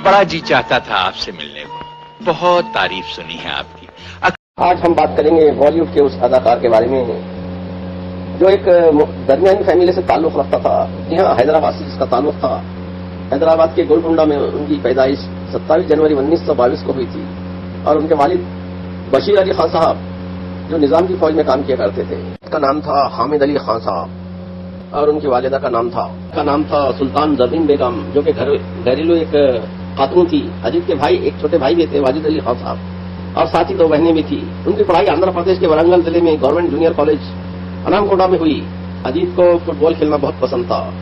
बड़ा जी चाहता था आपसे मिलने को, बहुत तारीफ सुनी है आपकी। आज हम बात करेंगे बॉलीवुड के उस अदाकार के बारे में जो एक दरमियानी फैमिली से ताल्लुक रखता था। जी हाँ, हैदराबाद से इसका ताल्लुक था। हैदराबाद के गोलकुंडा में उनकी पैदाइश 27 जनवरी 1922 को हुई थी और उनके वालिद बशीर अली खान साहब जो निजाम की फौज में काम किया करते थे, उसका नाम था हामिद अली खान साहब और उनकी वालिदा का नाम था सुल्तान जरीन बेगम, जो कि घरेलू एक खातून थी। अजीत के भाई, एक छोटे भाई भी थे वाजिद अली खान साहब, और साथ ही 2 बहनें भी थी। उनकी पढ़ाई आंध्र प्रदेश के वरंगल जिले में गवर्नमेंट जूनियर कॉलेज अनामकोटा में हुई। अजीत को फुटबॉल खेलना बहुत पसंद था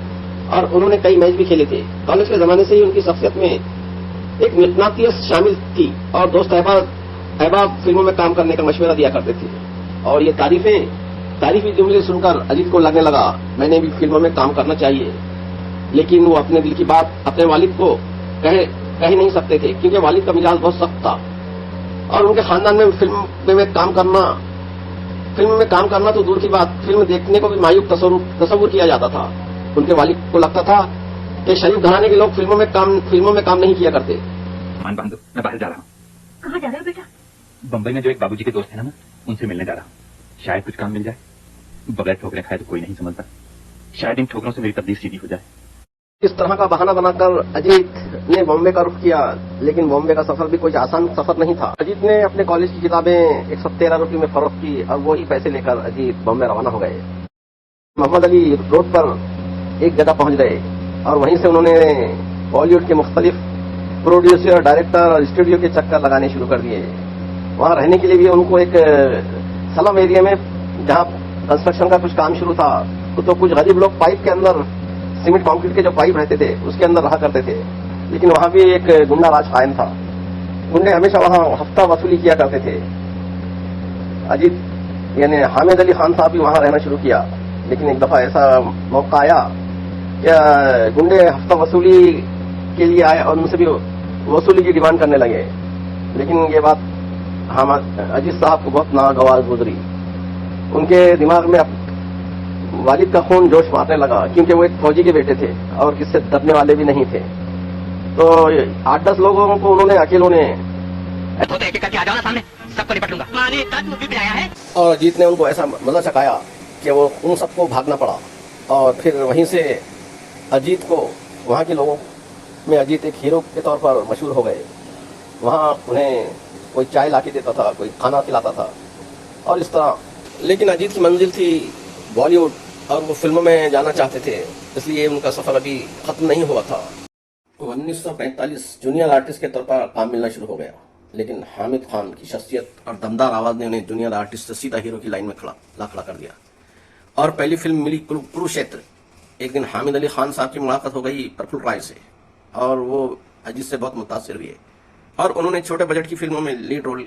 और उन्होंने कई मैच भी खेले थे। कॉलेज के जमाने से ही उनकी शख्सियत में एक मितनातियत शामिल थी और दोस्त अहबाब फिल्मों में काम करने का मशवरा दिया करते थे। और ये तारीफी जुमले सुनकर अजीत को लगने लगा मैंने भी फिल्मों में काम करना चाहिए। लेकिन वो अपने दिल की बात अपने वालिद को कह नहीं सकते थे, क्योंकि वालिद का मिजाज बहुत सख्त था और उनके खानदान में फिल्म में काम करना तो दूर की बात, फिल्म देखने को भी मायूब तस्वुर किया जाता था। उनके वालिद को लगता था कि शरीफ घराने के लोग फिल्मों में काम नहीं किया करते। मान बांधो, मैं बाहर जा रहा हूँ। कहाँ जा रहे हो बेटा? बम्बई में जो एक बाबूजी के दोस्त है ना, उनसे मिलने जा रहा हूँ। शायद कुछ काम मिल जाए। बगैर ठोकरें खाए तो कोई नहीं समझता। शायद इन ठोकरों से मेरी तकदीर सीधी हो जाए। इस तरह का बहाना बनाकर अजीत ने बॉम्बे का रुख किया, लेकिन बॉम्बे का सफर भी कोई आसान सफर नहीं था। अजीत ने अपने कॉलेज की किताबें 113 रुपये में फरोख्त की और वही पैसे लेकर अजीत बॉम्बे रवाना हो गए। मोहम्मद अली रोड पर एक जगह पहुंच गए और वहीं से उन्होंने बॉलीवुड के मुख्तलिफ प्रोड्यूसर, डायरेक्टर और स्टूडियो के चक्कर लगाने शुरू कर दिए। वहां रहने के लिए भी उनको एक स्लम एरिया में, जहां कंस्ट्रक्शन का कुछ काम शुरू था, तो कुछ गरीब लोग पाइप के अंदर, सीमेंट कंक्रीट के जो पाइप रहते थे उसके अंदर रहा करते थे। लेकिन वहां भी एक गुंडा राज कायम था। गुंडे हमेशा वहां हफ्ता वसूली किया करते थे। अजीत यानी हामिद अली खान साहब भी वहां रहना शुरू किया, लेकिन एक दफा ऐसा मौका आया कि गुंडे हफ्ता वसूली के लिए आए और उनसे भी वसूली की डिमांड करने लगे। लेकिन ये बात अजीत साहब को बहुत नागवार गुजरी। उनके दिमाग में वालिद का खून जोश मारने लगा, क्योंकि वो एक फौजी के बेटे थे और किससे डरने वाले भी नहीं थे। तो 8-10 लोगों को उन्होंने अकेलों ने करके आ जाओ ना सामने, सबको निपट लूंगा। माने मूवी भी आया है। और अजीत ने उनको ऐसा मजा चखाया कि वो उन सबको भागना पड़ा। और फिर वहीं से अजीत को, वहां के लोगों में अजीत एक हीरो के तौर पर मशहूर हो गए। वहां उन्हें कोई चाय लाके देता था, कोई खाना खिलाता था और इस तरह। लेकिन अजीत की मंजिल थी बॉलीवुड और वो फिल्मों में जाना चाहते थे, इसलिए उनका सफर अभी खत्म नहीं हुआ था। 1945 जूनियर आर्टिस्ट के तौर पर काम मिलना शुरू हो गया, लेकिन हामिद खान की शख्सियत और दमदार आवाज ने उन्हें जूनियर आर्टिस्ट से सीधा हीरो की लाइन में खड़ा कर दिया। और पहली फिल्म मिली कुरुक्षेत्र। एक दिन हामिद अली खान साहब की मुलाकात हो गई प्रफुल्ल राय से और वो अजीत से बहुत मुतासिर हुए और उन्होंने छोटे बजट की फिल्मों में लीड रोल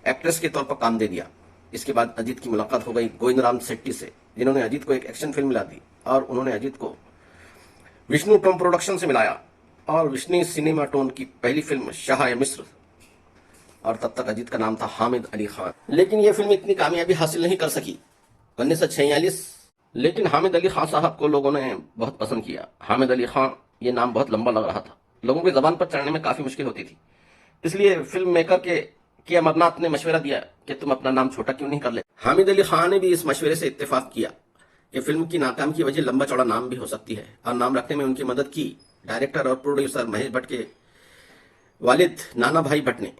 एक्ट्रेस के तौर पर काम दे दिया। इसके बाद अजीत की मुलाकात हो गई गोविंदराम शेट्टी से, जिन्होंने अजीत को एक एक्शन फिल्म मिला दी और उन्होंने अजीत को विष्णु टोन प्रोडक्शन से मिलाया और विष्णु सिनेमा टोन की पहली फिल्म शाह मिस्र। और तब तक अजीत का नाम था हामिद अली खान। लेकिन यह फिल्म इतनी कामयाबी हासिल नहीं कर सकी 1946। लेकिन हामिद अली खान साहब को लोगों ने बहुत पसंद किया। हामिद अली खान ये नाम बहुत लंबा लग रहा था, लोगों की जबान पर चढ़ने में काफी मुश्किल होती थी। इसलिए फिल्म मेकर के अमरनाथ ने मशवरा दिया कि तुम अपना नाम छोटा क्यों नहीं कर ले। हामिद अली खान ने भी इस मशवरे से इत्तेफाक किया कि फिल्म की नाकाम की वजह लंबा चौड़ा नाम भी हो सकती है और नाम रखने में उनकी मदद की डायरेक्टर और प्रोड्यूसर महेश भट्ट के वालिद नाना भाई भट्ट ने।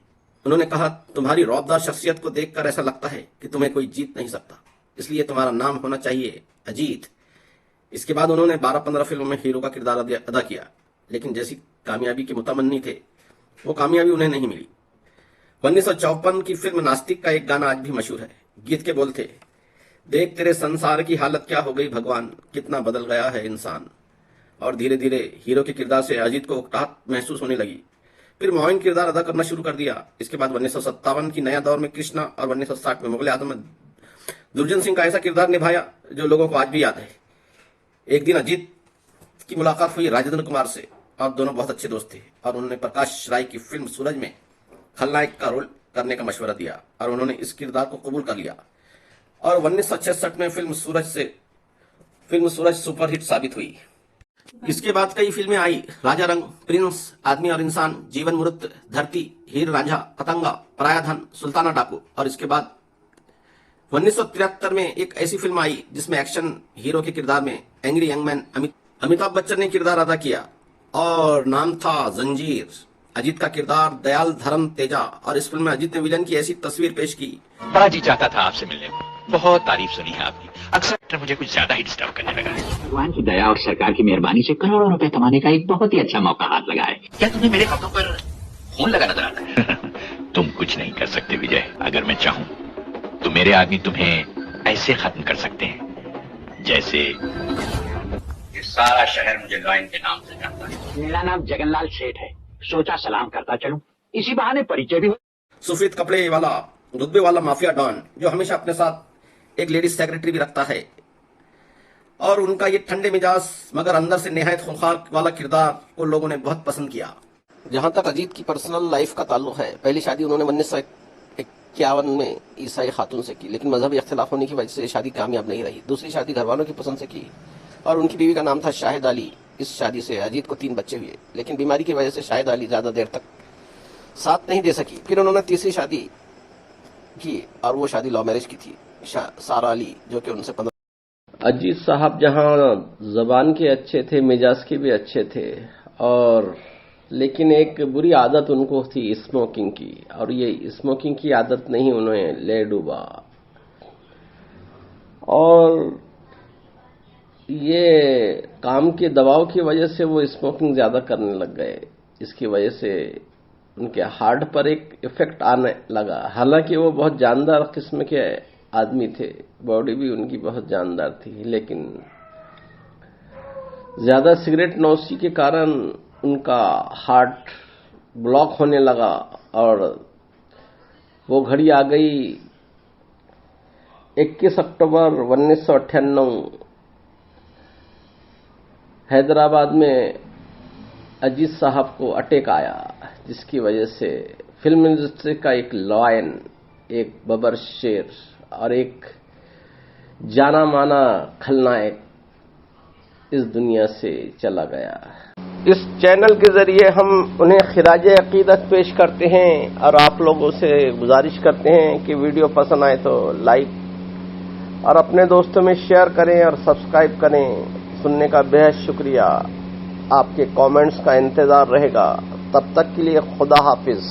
उन्होंने कहा, तुम्हारी रौबदार शख्सियत को देखकर ऐसा लगता है कि तुम्हें कोई जीत नहीं सकता, इसलिए तुम्हारा नाम होना चाहिए अजीत। इसके बाद उन्होंने 12-15 फिल्मों में हीरो का किरदार अदा किया, लेकिन जैसी कामयाबी के मुतमन्नी थे वो कामयाबी उन्हें नहीं मिली। 1954 की फिल्म नास्तिक का एक गाना आज भी मशहूर है। गीत के बोल थे, देख तेरे संसार की हालत क्या हो गई भगवान, कितना बदल गया है इंसान। और धीरे धीरे हीरो के किरदार से अजीत को उकताहट महसूस होने लगी। फिर मोइन किरदार अदा करना शुरू कर दिया। इसके बाद 1957 की नया दौर में कृष्णा और 1960 में मुगल आजम दुर्जन सिंह का ऐसा किरदार निभाया जो लोगों को आज भी याद है। एक दिन अजीत की मुलाकात हुई राजेंद्र कुमार से और दोनों बहुत अच्छे दोस्त थे और उन्होंने प्रकाश राय की फिल्म सूरज में खलनायक का रोल करने का मशवरा दिया और उन्होंने इस किरदार को कबूल कर लिया और 1966 में फिल्म सूरज सुपरहिट साबित हुई। इसके बाद कई फिल्में आई, राजा रंग, प्रिंस, आदमी और इंसान, जीवन मृत, धरती, हीर रांझा, पतंगा, पराया धन, सुल्ताना डाकू। और इसके बाद 1973 में एक ऐसी फिल्म आई जिसमें एक्शन हीरो के किरदार में angry young man Amitabh Bachchan ने किरदार अदा किया और नाम था जंजीर। अजीत का किरदार दयाल धर्म तेजा। और इस फिल्म में अजीत ने विलन की ऐसी तस्वीर पेश की। बड़ा जी चाहता था आपसे मिलने को, बहुत तारीफ सुनी है आपकी। अक्सर मुझे कुछ ज्यादा ही डिस्टर्ब करने लगा है। भगवान की दया और सरकार की मेहरबानी से करोड़ों रुपए कमाने का एक बहुत ही अच्छा मौका हाथ लगा है। क्या तुम्हें मेरे कपड़ों पर खून लगा नजर आता है? तुम कुछ नहीं कर सकते विजय। अगर मैं चाहूं तो मेरे आदमी तुम्हें ऐसे खत्म कर सकते हैं जैसे ये सारा शहर मुझे लॉयन के नाम से जानता है। मेरा नाम जगनलाल सेठ है। सोचा सलाम करता चलूं, इसी बहाने परिचय भी हो। सफेद कपड़े वाला रुतबे वाला माफिया डॉन जो हमेशा अपने साथ एक लेडीज सेक्रेटरी भी रखता है और उनका ये ठंडे मिजाज मगर अंदर से निहायत खूंखार वाला किरदार को लोगों ने बहुत पसंद किया। जहां तक अजीत की पर्सनल लाइफ का ताल्लुक है, पहली शादी उन्होंने 1951 में ईसाई खातून से की, लेकिन मजहबी इख्तिलाफ होने की वजह से शादी कामयाब नहीं रही। दूसरी शादी घरवालों की पसंद से की और उनकी बीवी का नाम था शाहिद अली। इस शादी से अजीत को 3 बच्चे हुए, लेकिन बीमारी की वजह से शाहिद अली ज्यादा देर तक साथ नहीं दे सकी। फिर उन्होंने तीसरी शादी की और वो शादी लव मैरिज की थी, सारा अली, जो कि उनसे 15। अजीत साहब जहां जबान के अच्छे थे, मिजाज के भी अच्छे थे, और लेकिन एक बुरी आदत उनको थी स्मोकिंग की, और ये स्मोकिंग की आदत नहीं उन्हें ले डूबा और ये काम के दबाव की वजह से वो स्मोकिंग ज्यादा करने लग गए। इसकी वजह से उनके हार्ट पर एक इफेक्ट आने लगा। हालांकि वो बहुत जानदार किस्म के आदमी थे, बॉडी भी उनकी बहुत जानदार थी, लेकिन ज्यादा सिगरेट नौशी के कारण उनका हार्ट ब्लॉक होने लगा और वो घड़ी आ गई 21 अक्टूबर 1998। हैदराबाद में अजीत साहब को अटैक आया, जिसकी वजह से फिल्म इंडस्ट्री का एक लॉयन, एक बबर शेर और एक जाना माना खलनायक इस दुनिया से चला गया। इस चैनल के जरिए हम उन्हें खिराज अकीदत पेश करते हैं और आप लोगों से गुजारिश करते हैं कि वीडियो पसंद आए तो लाइक और अपने दोस्तों में शेयर करें और सब्सक्राइब करें। सुनने का बेहद शुक्रिया। आपके कमेंट्स का इंतजार रहेगा। तब तक के लिए खुदा हाफिज।